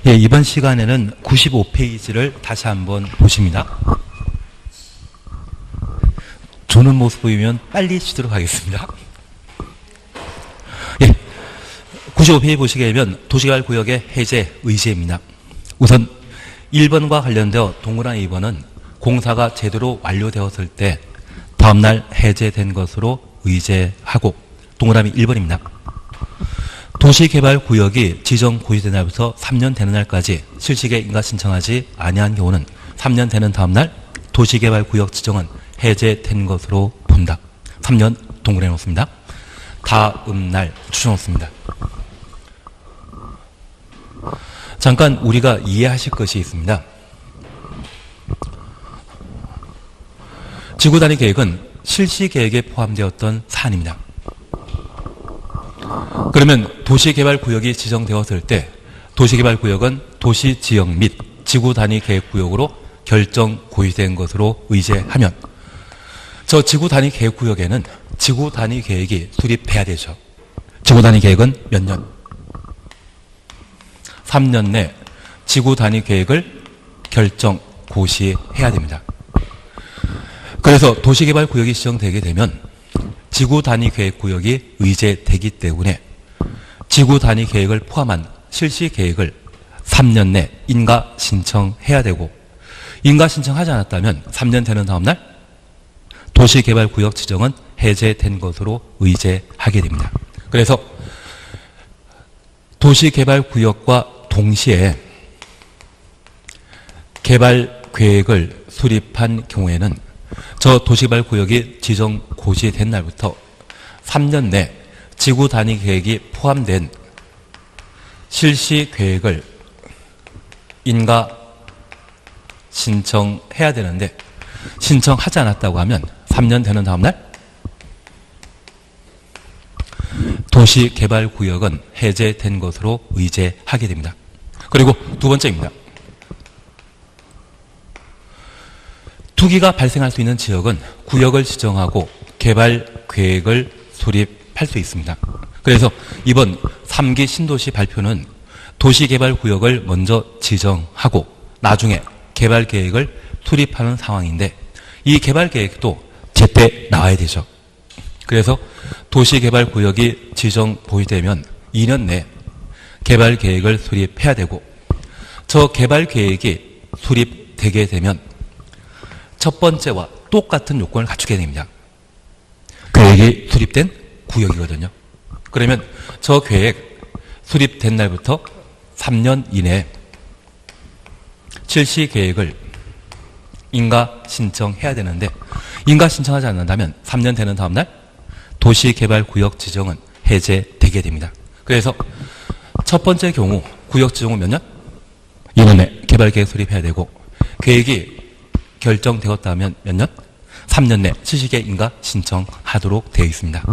예, 이번 시간에는 95페이지를 다시 한번 보십니다. 조는 모습 보이면 빨리 쉬도록 하겠습니다. 예, 95페이지 보시게 되면 도시개발구역의 해제 의제입니다. 우선 1번과 관련되어 동그라미 2번은 공사가 제대로 완료되었을 때 다음날 해제된 것으로 의제하고, 동그라미 1번입니다. 도시개발구역이 지정 고시된 날부터 3년 되는 날까지 실시에 인가 신청하지 아니한 경우는 3년 되는 다음날 도시개발구역 지정은 해제된 것으로 본다. 3년 동그라미 놓습니다. 다음 날 추정 놓습니다. 잠깐 우리가 이해하실 것이 있습니다. 지구단위 계획은 실시계획에 포함되었던 사안입니다. 그러면 도시개발구역이 지정되었을 때 도시개발구역은 도시지역 및 지구단위계획구역으로 결정 고시된 것으로 의제하면, 저 지구단위계획구역에는 지구단위계획이 수립해야 되죠. 지구단위계획은 몇 년? 3년 내 지구단위계획을 결정 고시해야 됩니다. 그래서 도시개발구역이 지정되게 되면 지구단위계획구역이 의제되기 때문에 지구단위계획을 포함한 실시계획을 3년 내 인가 신청해야 되고, 인가 신청하지 않았다면 3년 되는 다음날 도시개발구역 지정은 해제된 것으로 의제하게 됩니다. 그래서 도시개발구역과 동시에 개발계획을 수립한 경우에는 저 도시개발구역이 지정 고시된 날부터 3년 내 지구단위계획이 포함된 실시계획을 인가 신청해야 되는데, 신청하지 않았다고 하면 3년 되는 다음날 도시개발구역은 해제된 것으로 의제하게 됩니다. 그리고 두 번째입니다. 투기가 발생할 수 있는 지역은 구역을 지정하고 개발계획을 수립할 수 있습니다. 그래서 이번 3기 신도시 발표는 도시개발구역을 먼저 지정하고 나중에 개발계획을 수립하는 상황인데, 이 개발계획도 제때 나와야 되죠. 그래서 도시개발구역이 지정 보이되면 2년 내 개발계획을 수립해야 되고, 저 개발계획이 수립되게 되면 첫 번째와 똑같은 요건을 갖추게 됩니다. 계획이 수립된 구역이거든요. 그러면 저 계획 수립된 날부터 3년 이내에 실시계획을 인가 신청해야 되는데, 인가 신청하지 않는다면 3년 되는 다음날 도시개발구역 지정은 해제되게 됩니다. 그래서 첫 번째 경우 구역 지정 후 몇 년? 2년 내 개발계획 수립해야 되고, 계획이 결정되었다면 몇 년? 3년 내 실시계획 인가 신청하도록 되어 있습니다.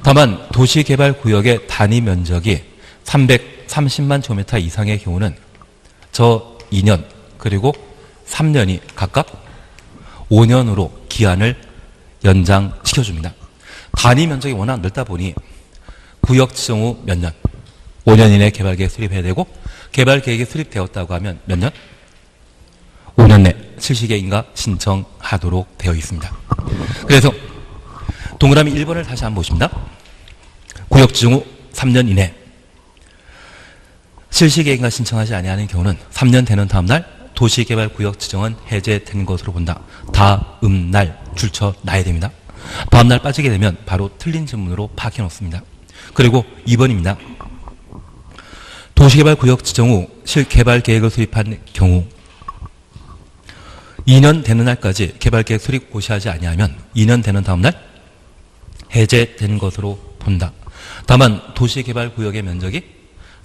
다만 도시개발구역의 단위 면적이 330만 제곱미터 이상의 경우는 저 2년 그리고 3년이 각각 5년으로 기한을 연장시켜줍니다. 단위 면적이 워낙 넓다 보니 구역 지정 후 몇 년? 5년 이내에 개발계획 수립해야 되고, 개발계획이 수립되었다고 하면 몇 년? 5년 내 실시계획 인가 신청하도록 되어 있습니다. 그래서 동그라미 1번을 다시 한번 보십니다. 구역 지정 후 3년 이내 실시계획 인가 신청하지 아니하는 경우는 3년 되는 다음날 도시개발구역 지정은 해제된 것으로 본다. 다음 날 줄쳐놔야 됩니다. 다음 날 빠지게 되면 바로 틀린 질문으로 파악해 놓습니다. 그리고 2번입니다. 도시개발구역 지정 후 실개발계획을 수립한 경우 2년 되는 날까지 개발계획 수립 고시하지 아니하면 2년 되는 다음날 해제된 것으로 본다. 다만 도시개발구역의 면적이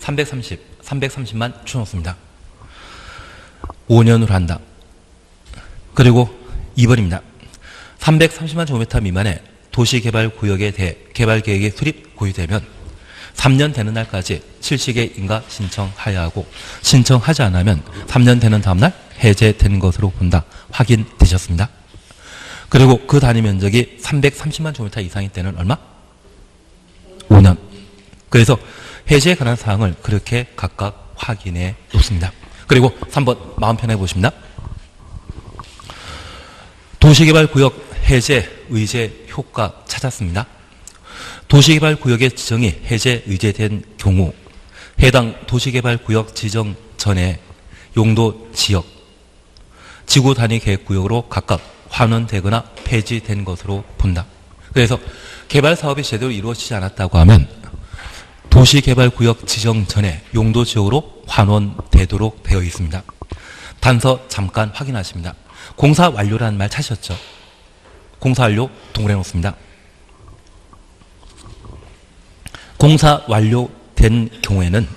330만 추놓습니다. 5년으로 한다. 그리고 2번입니다. 330만 제곱미터 미만의 도시개발구역에 대해 개발계획이 수립 고시되면 3년 되는 날까지 실시계획 인가 신청하여야 하고, 신청하지 않으면 3년 되는 다음날 해제된 것으로 본다. 확인되셨습니다. 그리고 그 단위 면적이 330만 제곱미터 이상일 때는 얼마? 5년. 그래서 해제에 관한 사항을 그렇게 각각 확인해 놓습니다. 그리고 3번 마음 편해 보십니다. 도시개발구역 해제 의제 효과 찾았습니다. 도시개발구역의 지정이 해제 의제된 경우 해당 도시개발구역 지정 전에 용도 지역, 지구 단위 계획구역으로 각각 환원되거나 폐지된 것으로 본다. 그래서 개발 사업이 제대로 이루어지지 않았다고 하면 도시개발구역 지정 전에 용도 지역으로 환원되도록 되어 있습니다. 단서 잠깐 확인하십니다. 공사 완료라는 말 찾으셨죠? 공사 완료 동그래 놓습니다. 공사 완료된 경우에는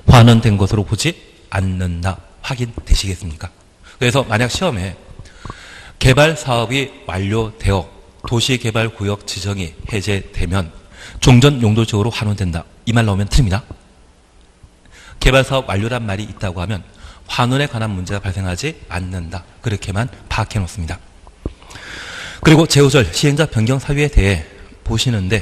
환원된 것으로 보지 않는다. 확인되시겠습니까? 그래서 만약 시험에 개발 사업이 완료되어 도시개발구역 지정이 해제되면 종전 용도지역으로 환원된다. 이 말 나오면 틀립니다. 개발 사업 완료란 말이 있다고 하면 환원에 관한 문제가 발생하지 않는다. 그렇게만 파악해 놓습니다. 그리고 제5절 시행자 변경 사유에 대해 보시는데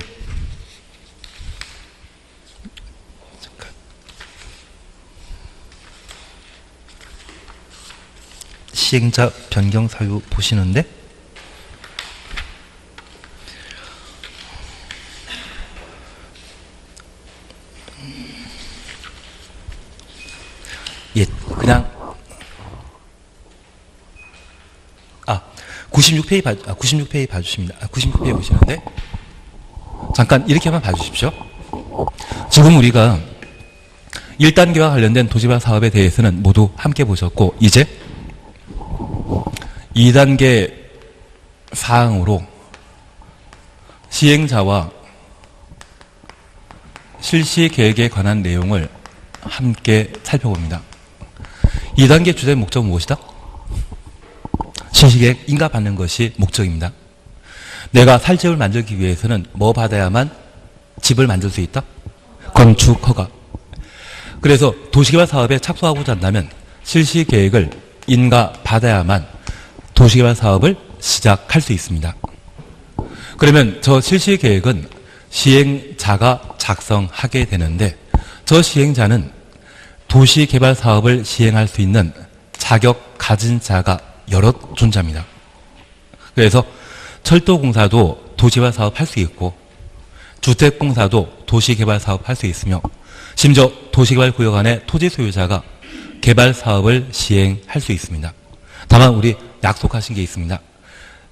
시행자 변경 사유 보시는데 예, 그냥 96페이지 봐주십니다. 96페이지 보시는데 잠깐 이렇게만 봐주십시오. 지금 우리가 1단계와 관련된 도시개발 사업에 대해서는 모두 함께 보셨고 이제 2단계 사항으로 시행자와 실시 계획에 관한 내용을 함께 살펴봅니다. 2단계 주된 목적은 무엇이다? 실시계획 인가받는 것이 목적입니다. 내가 살 집을 만들기 위해서는 뭐 받아야만 집을 만들 수 있다? 건축 허가. 그래서 도시개발 사업에 착수하고자 한다면 실시계획을 인가받아야만 도시개발 사업을 시작할 수 있습니다. 그러면 저 실시계획은 시행자가 작성하게 되는데 저 시행자는 도시개발 사업을 시행할 수 있는 자격 가진 자가 여러 존재합니다. 그래서 철도공사도 도시개발 사업 할 수 있고 주택공사도 도시개발 사업 할 수 있으며 심지어 도시개발구역 안에 토지 소유자가 개발 사업을 시행할 수 있습니다. 다만 우리 약속하신 게 있습니다.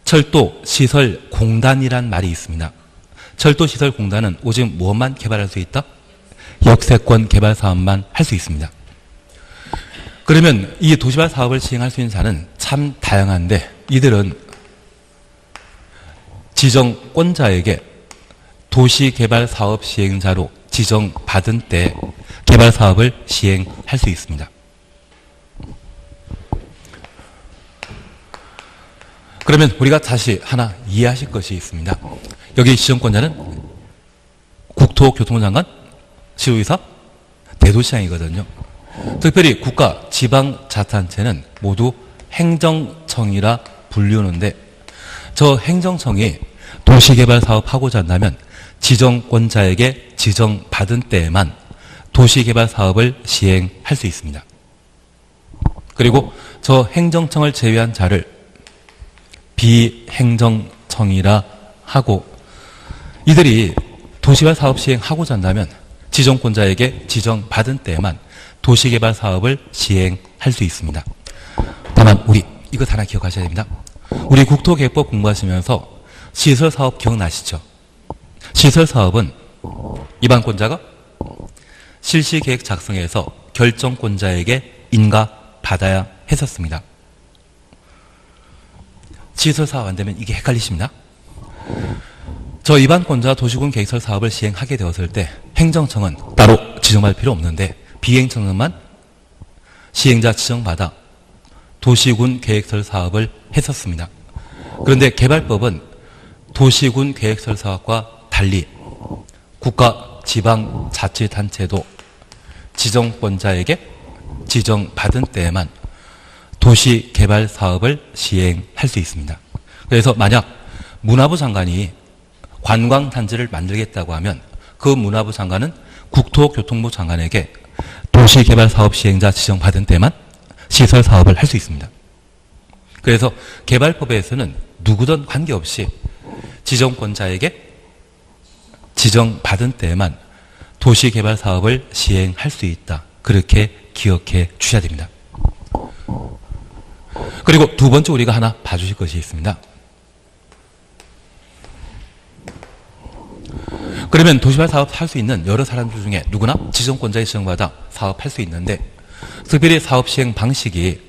철도시설공단이란 말이 있습니다. 철도시설공단은 오직 무엇만 개발할 수 있다? 역세권 개발 사업만 할 수 있습니다. 그러면 이 도시개발 사업을 시행할 수 있는 자는 참 다양한데 이들은 지정권자에게 도시개발 사업 시행자로 지정받은 때 개발 사업을 시행할 수 있습니다. 그러면 우리가 다시 하나 이해하실 것이 있습니다. 여기 지정권자는 국토교통부 장관, 시도의사, 대도시장이거든요. 특별히 국가, 지방자치단체는 모두 행정청이라 불리우는데 저 행정청이 도시개발 사업하고자 한다면 지정권자에게 지정받은 때에만 도시개발 사업을 시행할 수 있습니다. 그리고 저 행정청을 제외한 자를 비행정청이라 하고 이들이 도시개발 사업 시행하고자 한다면 지정권자에게 지정받은 때에만 도시개발 사업을 시행할 수 있습니다. 다만 우리 이것 하나 기억하셔야 됩니다. 우리 국토계획법 공부하시면서 시설사업 기억나시죠? 시설사업은 입안권자가 실시계획 작성에서 결정권자에게 인가받아야 했었습니다. 시설사업 안 되면 이게 헷갈리십니다. 저 입안권자 도시군 계획설 사업을 시행하게 되었을 때 행정청은 따로 지정받을 필요 없는데 비행청은만 시행자 지정받아 도시군 계획설 사업을 했었습니다. 그런데 개발법은 도시군 계획설 사업과 달리 국가 지방자치단체도 지정권자에게 지정받은 때에만 도시개발 사업을 시행할 수 있습니다. 그래서 만약 문화부 장관이 관광단지를 만들겠다고 하면 그 문화부 장관은 국토교통부 장관에게 도시개발사업 시행자 지정받은 때만 시설 사업을 할 수 있습니다. 그래서 개발법에서는 누구든 관계없이 지정권자에게 지정받은 때에만 도시개발 사업을 시행할 수 있다. 그렇게 기억해 주셔야 됩니다. 그리고 두 번째 우리가 하나 봐주실 것이 있습니다. 그러면 도시개발 사업 할 수 있는 여러 사람들 중에 누구나 지정권자의 지정받아 사업할 수 있는데, 특별히 사업 시행 방식이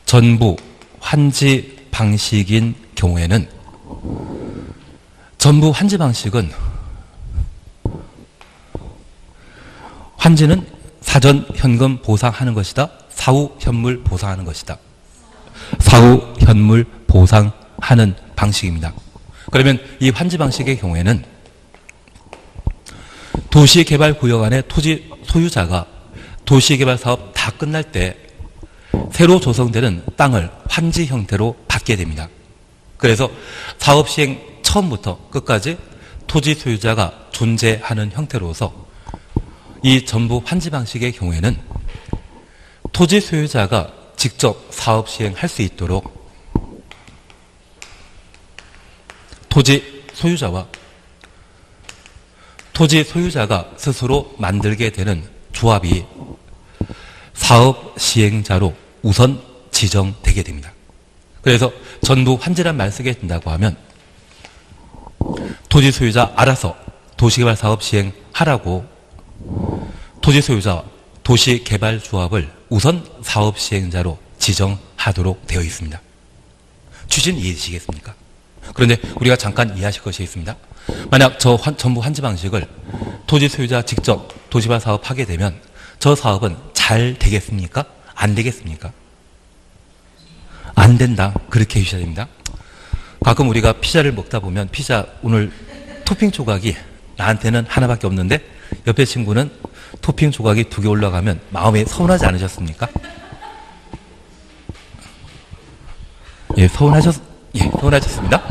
전부 환지 방식인 경우에는, 전부 환지 방식은 환지는 사전 현금 보상하는 것이다, 사후 현물 보상하는 것이다. 사후 현물 보상하는 방식입니다. 그러면 이 환지 방식의 경우에는 도시개발구역 안에 토지 소유자가 도시개발 사업 다 끝날 때 새로 조성되는 땅을 환지 형태로 받게 됩니다. 그래서 사업 시행 처음부터 끝까지 토지 소유자가 존재하는 형태로서 이 전부 환지 방식의 경우에는 토지 소유자가 직접 사업 시행할 수 있도록 토지 소유자가 스스로 만들게 되는 조합이 사업 시행자로 우선 지정되게 됩니다. 그래서 전부 환지란 말 쓰게 된다고 하면 토지 소유자 알아서 도시개발 사업 시행하라고 토지 소유자 도시개발조합을 우선 사업 시행자로 지정하도록 되어 있습니다. 취지는 이해되시겠습니까? 그런데 우리가 잠깐 이해하실 것이 있습니다. 만약 전부 환지 방식을 토지 소유자 직접 도시개발 사업하게 되면 저 사업은 잘 되겠습니까? 안 되겠습니까? 안 된다. 그렇게 해주셔야 됩니다. 가끔 우리가 피자를 먹다 보면 피자 오늘 토핑 조각이 나한테는 하나밖에 없는데 옆에 친구는 토핑 조각이 2개 올라가면 마음에 서운하지 않으셨습니까? 예, 서운하셨습니다.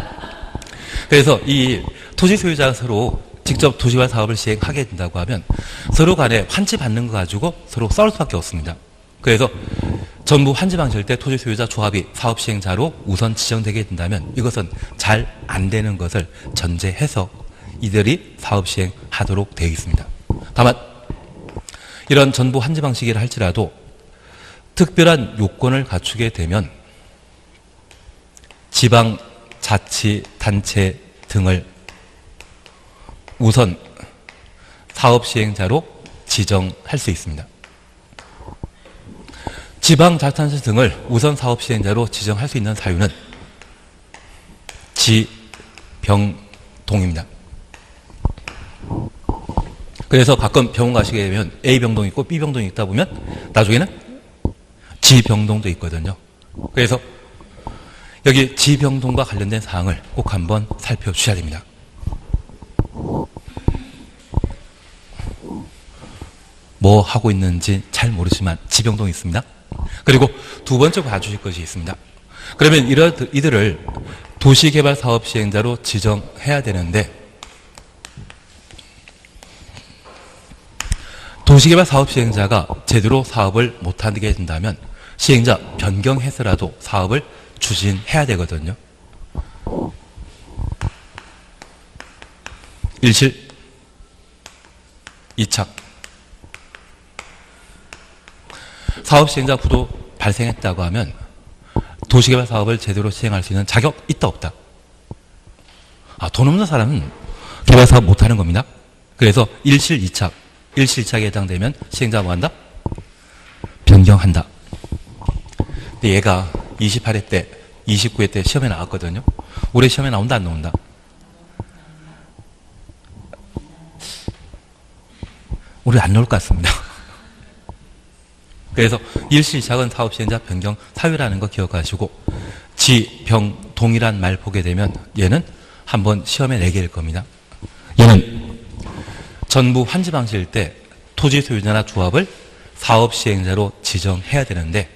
그래서 이 토지 소유자가 서로 직접 도시개발 사업을 시행하게 된다고 하면 서로 간에 환지 받는 거 가지고 서로 싸울 수밖에 없습니다. 그래서 전부 환지 방식일 때 토지 소유자 조합이 사업 시행자로 우선 지정되게 된다면 이것은 잘 안 되는 것을 전제해서 이들이 사업 시행하도록 되어 있습니다. 다만 이런 전부 환지 방식이라 할지라도 특별한 요건을 갖추게 되면 지방자치단체 등을 우선 사업 시행자로 지정할 수 있습니다. 지방자치단체 등을 우선 사업 시행자로 지정할 수 있는 사유는 지병동입니다. 그래서 가끔 병원 가시게 되면 A병동이 있고 B병동이 있다 보면 나중에는 G병동도 있거든요. 그래서 여기 G병동과 관련된 사항을 꼭 한번 살펴주셔야 됩니다. 뭐 하고 있는지 잘 모르지만 G병동이 있습니다. 그리고 두 번째 봐주실 것이 있습니다. 그러면 이들을 도시개발 사업 시행자로 지정해야 되는데 도시개발 사업 시행자가 제대로 사업을 못하게 된다면 시행자 변경해서라도 사업을 추진해야 되거든요. 일실, 이착. 사업 시행자 부도 발생했다고 하면 도시개발 사업을 제대로 시행할 수 있는 자격 있다 없다? 돈 없는 사람은 개발 사업 못하는 겁니다. 그래서 일실, 이착. 일실, 이착에 해당되면 시행자가 뭐 한다? 변경한다. 근데 얘가 28회 때, 29회 때 시험에 나왔거든요. 올해 시험에 나온다 안 나온다? 올해 안 나올 것 같습니다. 그래서 일시작은 사업 시행자 변경 사유라는 거 기억하시고 지병동이란 말 보게 되면 얘는 한번 시험에 내게 될 겁니다. 얘는 전부 환지 방식일 때 토지 소유자나 조합을 사업 시행자로 지정해야 되는데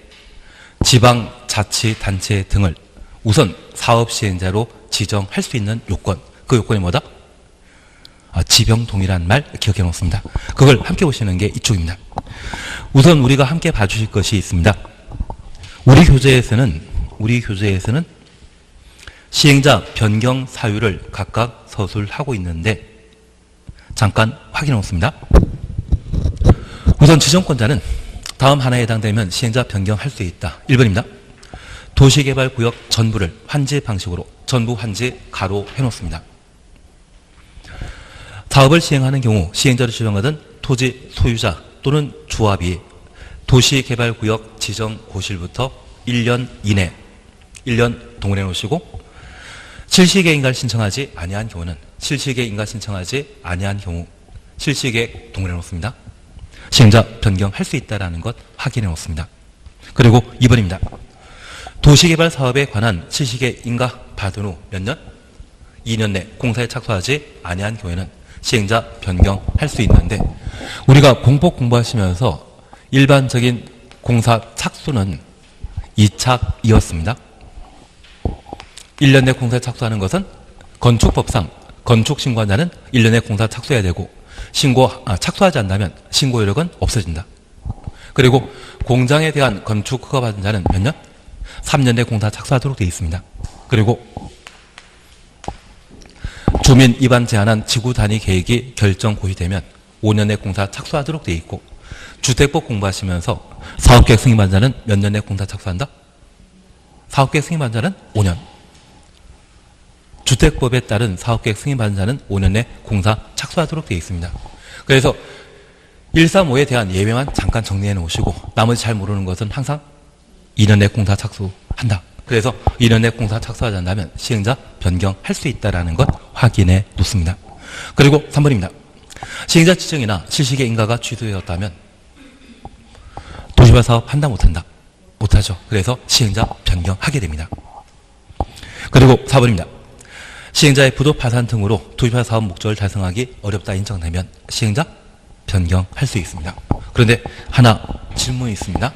지방자치단체 등을 우선 사업 시행자로 지정할 수 있는 요건, 그 요건이 뭐다? 지병동이라는 말 기억해 놓습니다. 그걸 함께 보시는 게 이쪽입니다. 우선 우리가 함께 봐주실 것이 있습니다. 우리 교재에서는 시행자 변경 사유를 각각 서술하고 있는데 잠깐 확인해 놓습니다. 우선 지정권자는 다음 하나에 해당되면 시행자 변경할 수 있다. 1번입니다. 도시개발구역 전부를 환지 방식으로 전부 환지 가로 해놓습니다. 사업을 시행하는 경우 시행자로 지정하던 토지 소유자 또는 조합이 도시개발구역 지정 고시일부터 1년 이내 1년 동원해 놓으시고 실시계획 인가를 신청하지 아니한 경우는 실시계획 인가 신청하지 아니한 경우 실시계획 동원해 놓습니다. 시행자 변경할 수 있다는 것 확인해 놓습니다. 그리고 2번입니다. 도시개발 사업에 관한 실시계획 인가 받은 후 몇 년? 2년 내 공사에 착수하지 아니한 경우에는 시행자 변경할 수 있는데 우리가 공법 공부하시면서 일반적인 공사 착수는 2착이었습니다. 1년 내 공사에 착수하는 것은 건축법상 건축신고한자는 1년 내 공사 착수해야 되고 착수하지 않는다면 신고 효력은 없어진다. 그리고 공장에 대한 건축 허가 받은 자는 몇 년? 3년 내 공사 착수하도록 되어 있습니다. 그리고 주민 입안 제한한 지구 단위 계획이 결정 고시되면 5년 내 공사 착수하도록 되어 있고 주택법 공부하시면서 사업계획 승인받은 자는 몇 년 내 공사 착수한다? 사업계획 승인받은 자는 5년. 주택법에 따른 사업계획 승인받은 자는 5년 내 공사 착수하도록 되어 있습니다. 그래서 135에 대한 예외만 잠깐 정리해 놓으시고 나머지 잘 모르는 것은 항상 2년 내 공사 착수한다. 그래서 2년 내 공사 착수하지 않는다면 시행자 변경할 수 있다는 것 확인해 놓습니다. 그리고 3번입니다. 시행자 지정이나 실시계 인가가 취소되었다면 도시개발 사업 한다 못한다? 못하죠. 그래서 시행자 변경하게 됩니다. 그리고 4번입니다. 시행자의 부도 파산 등으로 도시개발 사업 목적을 달성하기 어렵다 인정되면 시행자 변경할 수 있습니다. 그런데 하나 질문이 있습니다.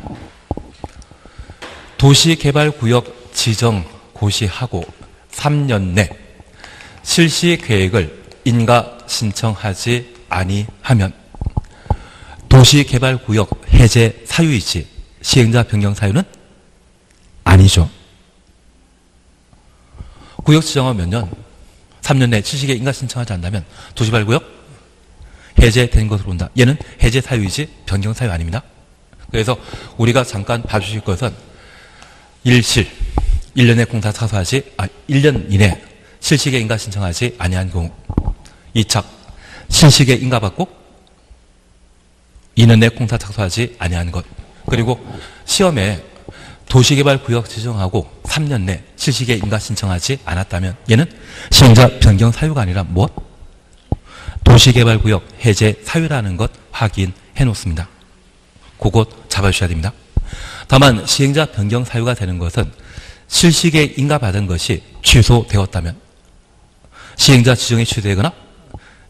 도시개발구역 지정 고시하고 3년 내 실시 계획을 인가 신청하지 아니하면 도시개발구역 해제 사유이지 시행자 변경 사유는 아니죠. 구역 지정은 몇 년? 3년 내 실시 계획 인가 신청하지 않는다면 도시개발구역 해제된 것으로 본다. 얘는 해제 사유이지 변경 사유 아닙니다. 그래서 우리가 잠깐 봐주실 것은 1년 내 공사 착수하지 1년 이내 실시계 인가 신청하지 아니한 경우 2착 실시계 인가 받고 2년 내 공사 착수하지 아니한 것. 그리고 시험에 도시개발구역 지정하고 3년 내 실시계 인가 신청하지 않았다면 얘는 시행자 변경 사유가 아니라 무엇? 도시개발구역 해제 사유라는 것 확인해 놓습니다. 그것 잡아주셔야 됩니다. 다만 시행자 변경 사유가 되는 것은 실시계획 인가 받은 것이 취소되었다면 시행자 지정이 취소되거나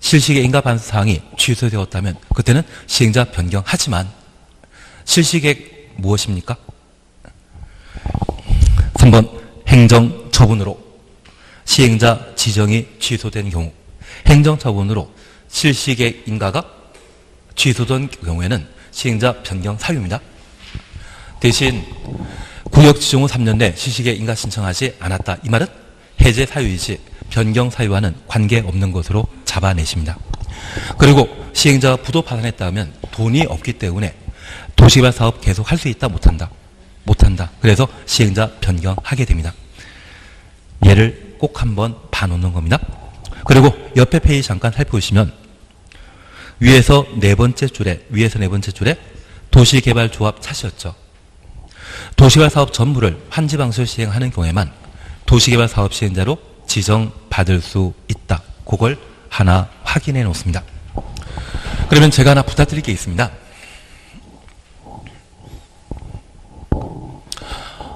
실시계획 인가 받은 사항이 취소되었다면 그때는 시행자 변경하지만 실시계획 무엇입니까? 3번 행정처분으로 시행자 지정이 취소된 경우 행정처분으로 실시계획 인가가 취소된 경우에는 시행자 변경 사유입니다. 대신 구역 지정 후 3년 내 실시계획 인가 신청하지 않았다. 이 말은 해제 사유이지 변경 사유와는 관계없는 것으로 잡아내십니다. 그리고 시행자가 부도 파산했다면 돈이 없기 때문에 도시개발 사업 계속 할 수 있다 못한다? 못한다. 그래서 시행자 변경하게 됩니다. 얘를 꼭 한번 봐놓는 겁니다. 그리고 옆에 페이지 잠깐 살펴보시면 위에서 네 번째 줄에 도시개발조합 차시였죠. 도시개발 사업 전부를 환지 방식으로 시행하는 경우에만 도시개발 사업 시행자로 지정받을 수 있다. 그걸 하나 확인해 놓습니다. 그러면 제가 하나 부탁드릴 게 있습니다.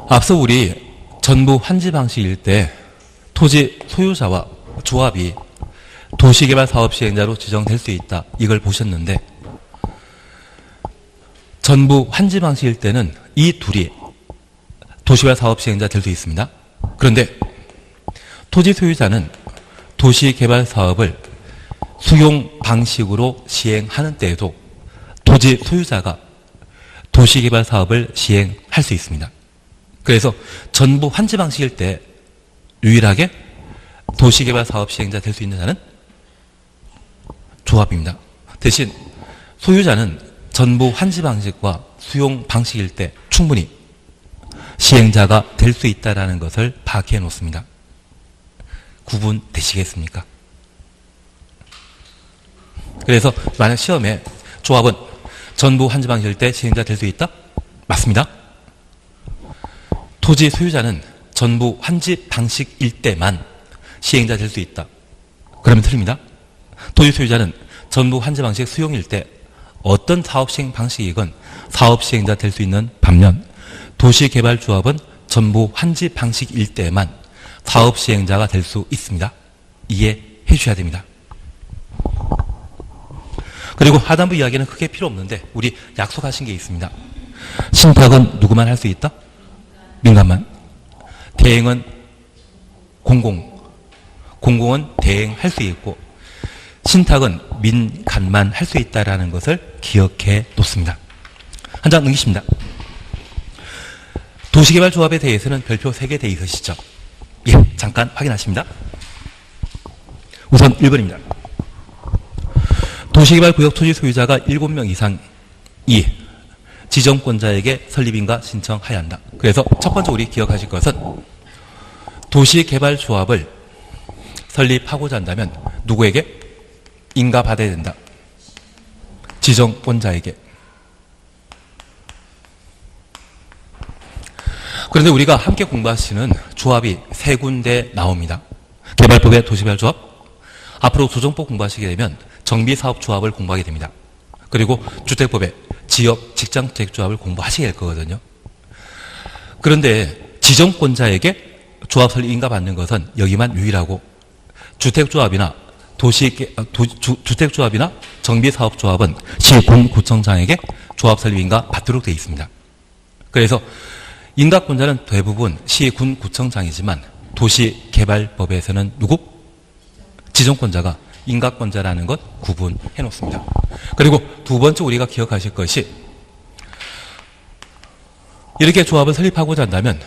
앞서 우리 전부 환지 방식일 때 토지 소유자와 조합이 도시개발 사업 시행자로 지정될 수 있다. 이걸 보셨는데 전부 환지 방식일 때는 이 둘이 도시개발 사업 시행자 될 수 있습니다. 그런데 토지 소유자는 도시개발 사업을 수용 방식으로 시행하는 때에도 토지 소유자가 도시개발 사업을 시행할 수 있습니다. 그래서 전부 환지 방식일 때 유일하게 도시개발 사업 시행자 될 수 있는 자는 조합입니다. 대신 소유자는 전부 환지 방식과 수용 방식일 때 충분히 시행자가 될 수 있다는 것을 파악해 놓습니다. 구분되시겠습니까? 그래서 만약 시험에 조합은 전부 환지 방식일 때 시행자 될 수 있다? 맞습니다. 토지 소유자는 전부 환지 방식일 때만 시행자 될 수 있다. 그러면 틀립니다. 토지 소유자는 전부 환지 방식 수용일 때 어떤 사업 시행 방식이건 사업 시행자 될 수 있는 반면 도시개발조합은 전부 환지 방식일 때만 사업 시행자가 될 수 있습니다. 이해해 주셔야 됩니다. 그리고 하단부 이야기는 크게 필요 없는데 우리 약속하신 게 있습니다. 신탁은 누구만 할 수 있다? 민간만. 대행은 공공은 대행할 수 있고 신탁은 민간만 할 수 있다는 것을 기억해 놓습니다. 한 장 넘기십니다. 도시개발조합에 대해서는 별표 3개 돼 있으시죠? 예, 잠깐 확인하십니다. 우선 1번입니다. 도시개발구역 토지 소유자가 7명 이상이 지정권자에게 설립인가 신청해야 한다. 그래서 첫 번째 우리 기억하실 것은 도시개발조합을 설립하고자 한다면 누구에게? 인가 받아야 된다. 지정권자에게. 그런데 우리가 함께 공부하시는 조합이 3군데 나옵니다. 개발법의 도시개발조합, 앞으로 조정법 공부하시게 되면 정비사업조합을 공부하게 됩니다. 그리고 주택법의 지역 직장주택조합을 공부하시게 될 거거든요. 그런데 지정권자에게 조합 설립 인가 받는 것은 여기만 유일하고 주택조합이나 주택조합이나 정비사업조합은 시군구청장에게 조합 설립 인가 받도록 되어 있습니다. 그래서 인가권자는 대부분 시군구청장이지만 도시개발법에서는 누구? 지정권자가 인가권자라는 것 구분해 놓습니다. 그리고 두 번째 우리가 기억하실 것이 이렇게 조합을 설립하고자 한다면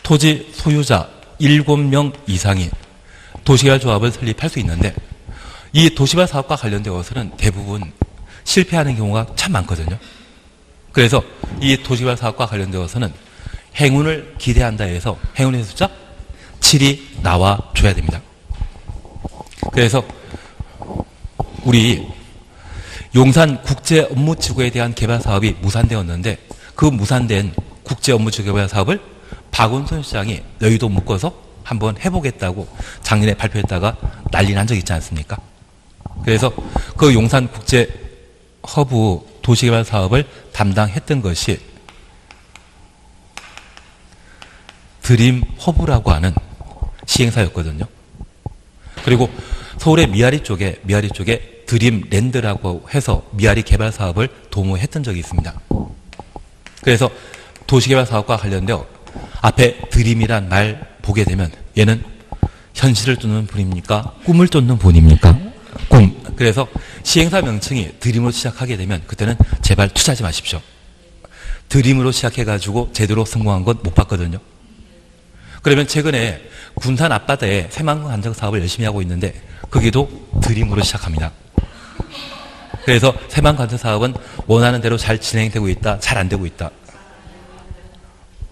토지 소유자 7명 이상이 도시개발 조합을 설립할 수 있는데 이 도시개발 사업과 관련되어서는 대부분 실패하는 경우가 참 많거든요. 그래서 이 도시개발 사업과 관련되어서는 행운을 기대한다 해서 행운의 숫자 7이 나와줘야 됩니다. 그래서 우리 용산 국제업무지구에 대한 개발 사업이 무산되었는데 그 무산된 국제업무지구 개발 사업을 박원순 시장이 여의도 묶어서 한번 해보겠다고 작년에 발표했다가 난리 난 적 있지 않습니까? 그래서 그 용산 국제허브 도시개발 사업을 담당했던 것이 드림허브라고 하는 시행사였거든요. 그리고 서울의 미아리 쪽에 드림랜드라고 해서 미아리 개발 사업을 도모했던 적이 있습니다. 그래서 도시개발 사업과 관련되어 앞에 드림이란 말 보게 되면 얘는 현실을 쫓는 분입니까? 꿈을 쫓는 분입니까? 꿈. 그래서 시행사 명칭이 드림으로 시작하게 되면 그때는 제발 투자하지 마십시오. 드림으로 시작해가지고 제대로 성공한 건 못 봤거든요. 그러면 최근에 군산 앞바다에 새만금 간척 사업을 열심히 하고 있는데 거기도 드림으로 시작합니다. 그래서 새만금 간척 사업은 원하는 대로 잘 진행되고 있다, 잘 안 되고 있다.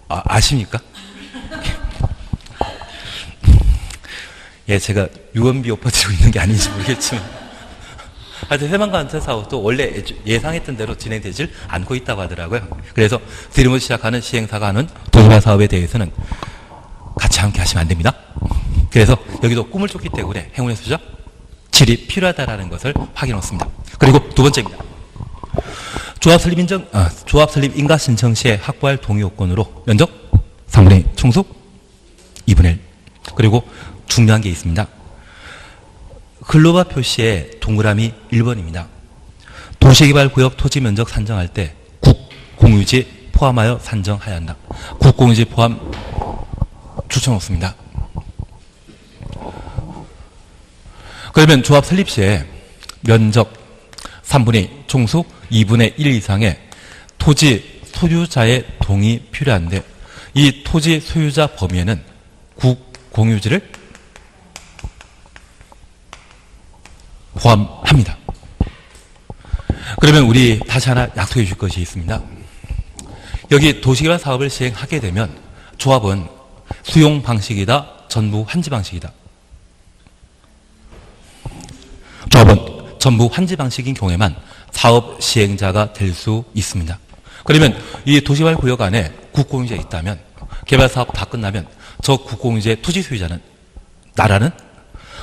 아십니까? 예, 제가 유언비 엎어지고 있는 게 아닌지 모르겠지만 하여튼 새만금 간척 사업도 원래 예상했던 대로 진행되질 않고 있다고 하더라고요. 그래서 드림으로 시작하는 시행사가 하는 도시개발 사업에 대해서는 같이 함께 하시면 안 됩니다. 그래서 여기도 꿈을 쫓기 때문에 행운의 숫자 7이 필요하다는 것을 확인했습니다. 그리고 두 번째입니다. 조합 설립 인가 신청 시에 확보할 동의 요건으로 면적 3분의 1, 총수 2분의 1. 그리고 중요한 게 있습니다. 글로바 표시에 동그라미 1번입니다. 도시개발구역 토지 면적 산정할 때 국공유지 포함하여 산정해야 한다. 국공유지 포함 추천 없습니다. 그러면 조합 설립 시에 면적 3분의 2, 총수 2분의 1 이상의 토지 소유자의 동의 필요한데 이 토지 소유자 범위에는 국공유지를 포함합니다. 그러면 우리 다시 하나 약속해 줄 것이 있습니다. 여기 도시개발 사업을 시행하게 되면 조합은 수용 방식이다, 전부 환지 방식이다. 조합은 전부 환지 방식인 경우에만 사업 시행자가 될 수 있습니다. 그러면 이 도시개발 구역 안에 국공유지가 있다면 개발 사업 다 끝나면 저 국공유지의 토지 소유자는 나라는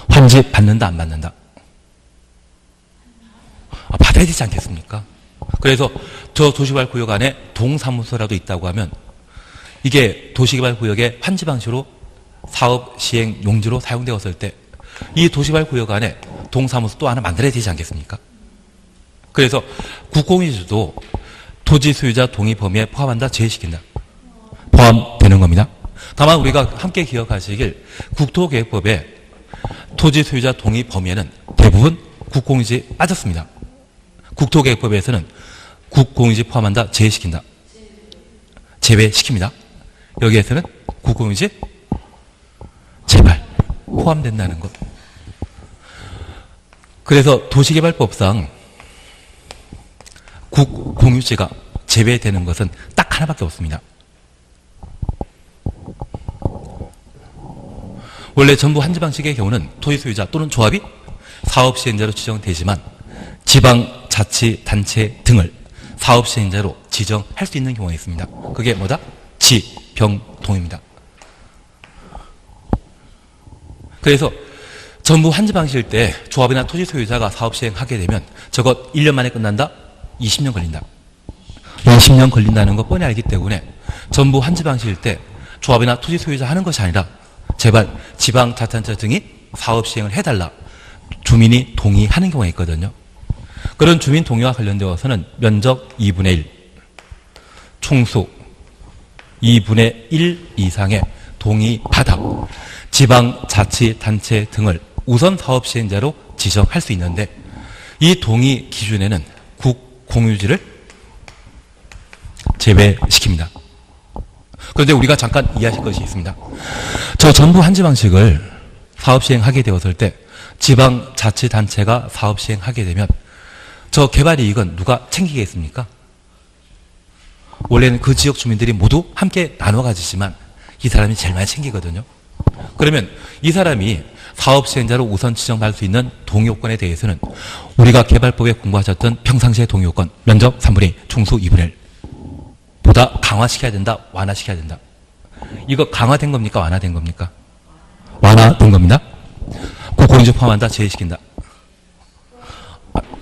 환지 받는다 안 받는다? 받아야 되지 않겠습니까? 그래서 저 도시개발 구역 안에 동사무소라도 있다고 하면 이게 도시개발 구역의 환지 방식으로 사업 시행 용지로 사용되었을 때 이 도시개발 구역 안에 동사무소 또 하나 만들어야 되지 않겠습니까? 그래서 국공유지도 토지 소유자 동의 범위에 포함한다, 제외시킨다. 포함되는 겁니다. 다만 우리가 함께 기억하시길 국토계획법에 토지 소유자 동의 범위에는 대부분 국공유지 빠졌습니다. 국토계획법에서는 국공유지 포함한다, 제외시킨다. 제외시킵니다. 여기에서는 국공유지 제발 포함된다는 것. 그래서 도시개발법상 국공유지가 제외되는 것은 딱 하나밖에 없습니다. 원래 전부 환지 방식의 경우는 토지 소유자 또는 조합이 사업 시행자로 지정되지만 지방자치단체 등을 사업 시행자로 지정할 수 있는 경우가 있습니다. 그게 뭐다? 지병동입니다. 그래서 전부 환지 방식일 때 조합이나 토지 소유자가 사업 시행하게 되면 저것 1년 만에 끝난다? 20년 걸린다. 20년 걸린다는 거 뻔히 알기 때문에 전부 환지 방식일 때 조합이나 토지 소유자 하는 것이 아니라 제발 지방자치단체 등이 사업 시행을 해달라. 주민이 동의하는 경우가 있거든요. 그런 주민 동의와 관련되어서는 면적 2분의 1, 총수 2분의 1 이상의 동의받아 지방자치단체 등을 우선 사업 시행자로 지정할 수 있는데 이 동의 기준에는 국공유지를 제외시킵니다. 그런데 우리가 잠깐 이해하실 것이 있습니다. 저 전부 환지 방식을 사업 시행하게 되었을 때 지방자치단체가 사업 시행하게 되면 저 개발 이익은 누가 챙기겠습니까? 원래는 그 지역 주민들이 모두 함께 나눠 가지지만 이 사람이 제일 많이 챙기거든요. 그러면 이 사람이 사업 시행자로 우선 지정받을 수 있는 동의요건에 대해서는 우리가 개발법에 공부하셨던 평상시의 동의요건 면적 3분의 2, 총수 2분의 1 보다 강화시켜야 된다, 완화시켜야 된다. 이거 강화된 겁니까? 완화된 겁니까? 완화된 겁니다. 국공유지 포함한다, 제외시킨다.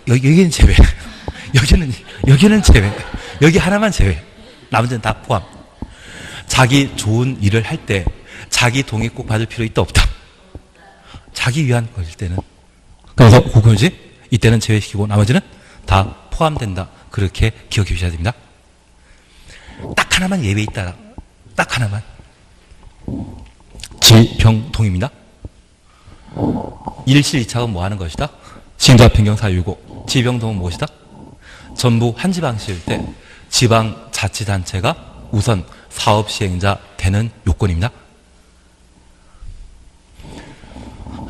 여기는 제외. 여기는 제외. 여기 하나만 제외. 나머지는 다 포함. 자기 좋은 일을 할 때 자기 동의 꼭 받을 필요 있다 없다. 자기 위한 것일 때는. 그래서 국공유지 이때는 제외시키고 나머지는 다 포함된다. 그렇게 기억해 주셔야 됩니다. 딱 하나만 예외 있다. 딱 하나만. 지병동입니다. 일실 이착은 뭐 하는 것이다? 시행자 변경 사유이고 지병동은 무엇이다? 전부 환지 방식일 때 지방자치단체가 우선 사업 시행자 되는 요건입니다.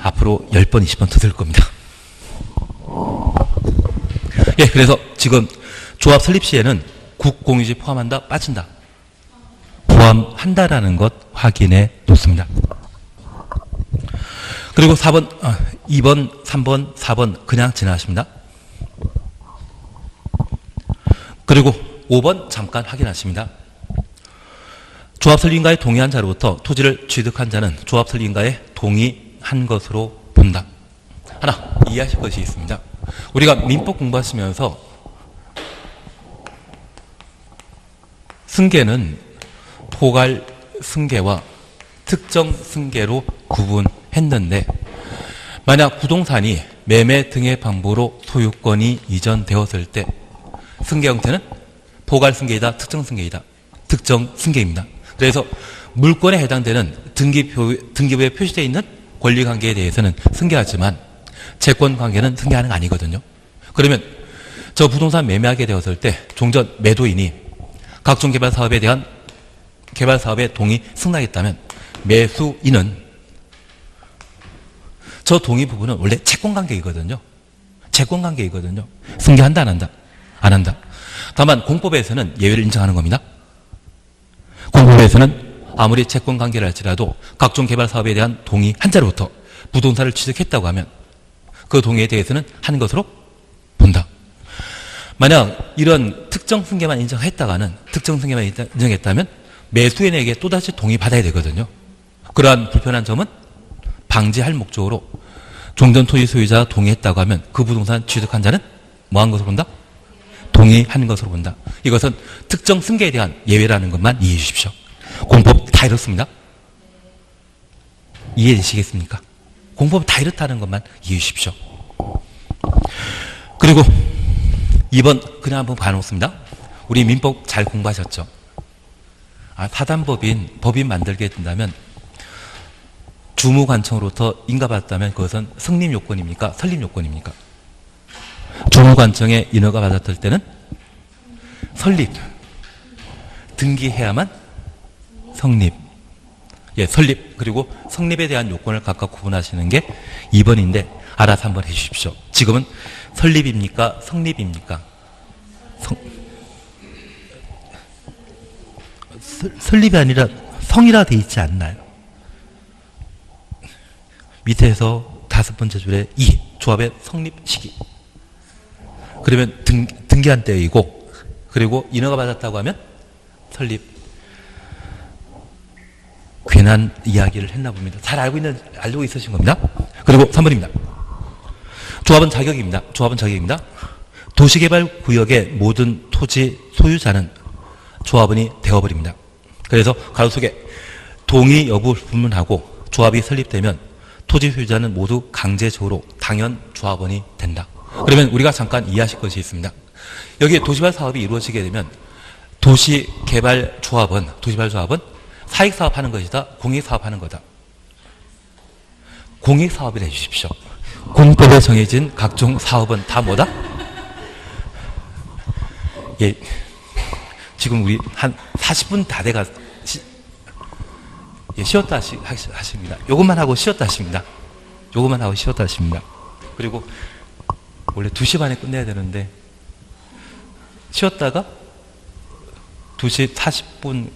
앞으로 10번, 20번 더 들 겁니다. 예, 그래서 지금 조합 설립 시에는 국공유지 포함한다, 빠진다. 포함한다라는 것 확인해 놓습니다. 그리고 4번, 2번, 3번, 4번 그냥 지나가십니다. 그리고 5번 잠깐 확인하십니다. 조합 설립인가에 동의한 자로부터 토지를 취득한 자는 조합 설립인가에 동의한 것으로 본다. 하나 이해하실 것이 있습니다. 우리가 민법 공부하시면서 승계는 포괄 승계와 특정 승계로 구분했는데 만약 부동산이 매매 등의 방법으로 소유권이 이전되었을 때 승계 형태는 포괄 승계이다, 특정 승계이다. 특정 승계입니다. 그래서 물권에 해당되는 등기부에 표시되어 있는 권리관계에 대해서는 승계하지만 채권 관계는 승계하는 거 아니거든요. 그러면 저 부동산 매매하게 되었을 때 종전 매도인이 각종 개발 사업에 대한 개발 사업에 동의 승낙했다면 매수인은 저 동의 부분은 원래 채권 관계이거든요. 채권 관계이거든요. 승계한다 안 한다? 안 한다. 다만 공법에서는 예외를 인정하는 겁니다. 공법에서는 아무리 채권 관계를 할지라도 각종 개발 사업에 대한 동의 한 자로부터 부동산을 취득했다고 하면 그 동의에 대해서는 한 것으로 본다. 만약 이런 특정 승계만 인정했다가는 특정 승계만 인정했다면 매수인에게 또다시 동의 받아야 되거든요. 그러한 불편한 점은 방지할 목적으로 종전 토지 소유자가 동의했다고 하면 그 부동산 취득한 자는 뭐 한 것으로 본다? 동의한 것으로 본다. 이것은 특정 승계에 대한 예외라는 것만 이해해 주십시오. 공법 다 이렇습니다. 이해되시겠습니까? 공법 다 이렇다는 것만 이해해 주십시오. 그리고 2번 그냥 한번 봐놓습니다. 우리 민법 잘 공부하셨죠? 법인 만들게 된다면 주무관청으로부터 인가받았다면 그것은 성립 요건입니까? 설립 요건입니까? 주무관청에 인허가 받았을 때는 설립, 등기해야만 성립. 예, 설립. 그리고 성립에 대한 요건을 각각 구분하시는 게 2번인데 알아서 한번 해 주십시오. 지금은 설립입니까? 성립입니까? 설립이 아니라 성이라 돼 있지 않나요? 밑에서 5번째 줄에 이 조합의 성립 시기. 그러면 등기한 때이고, 그리고 인허가 받았다고 하면 설립. 괜한 이야기를 했나 봅니다. 잘 알고 있으신 겁니다. 그리고 3번입니다. 조합은 자격입니다. 조합은 자격입니다. 도시개발구역의 모든 토지 소유자는 조합원이 되어버립니다. 그래서 가로 속에 동의 여부를 불문하고 조합이 설립되면 토지 소유자는 모두 강제적으로 당연 조합원이 된다. 그러면 우리가 잠깐 이해하실 것이 있습니다. 여기에 도시개발 사업이 이루어지게 되면 도시개발조합은 사익사업하는 것이다, 공익사업하는 거다. 공익사업을 해주십시오. 공법에 정해진 각종 사업은 다 뭐다? 예, 지금 우리 한 40분 다 돼가 쉬었다 하십니다. 요것만 하고 쉬었다 하십니다. 요것만 하고 쉬었다 하십니다. 그리고 원래 2시 반에 끝내야 되는데 쉬었다가 2시 40분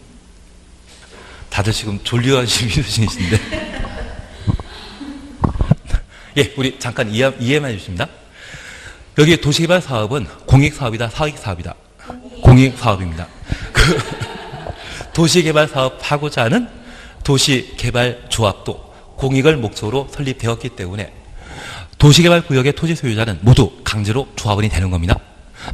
다들 지금 졸려하시는 중이신데 예, 우리 잠깐 이해만 해주십니다. 여기 도시개발 사업은 공익사업이다, 사익사업이다? 공익사업입니다. 그 도시개발 사업 하고자 하는 도시개발조합도 공익을 목적으로 설립되었기 때문에 도시개발구역의 토지 소유자는 모두 강제로 조합원이 되는 겁니다.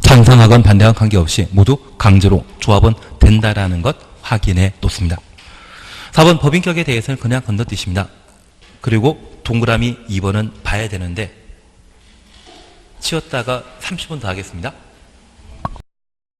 찬성하건 반대하건 관계없이 모두 강제로 조합원 된다라는 것 확인해 놓습니다. 4번 법인격에 대해서는 그냥 건너뛰십니다. 그리고 동그라미 2번은 봐야 되는데 치웠다가 30분 더 하겠습니다.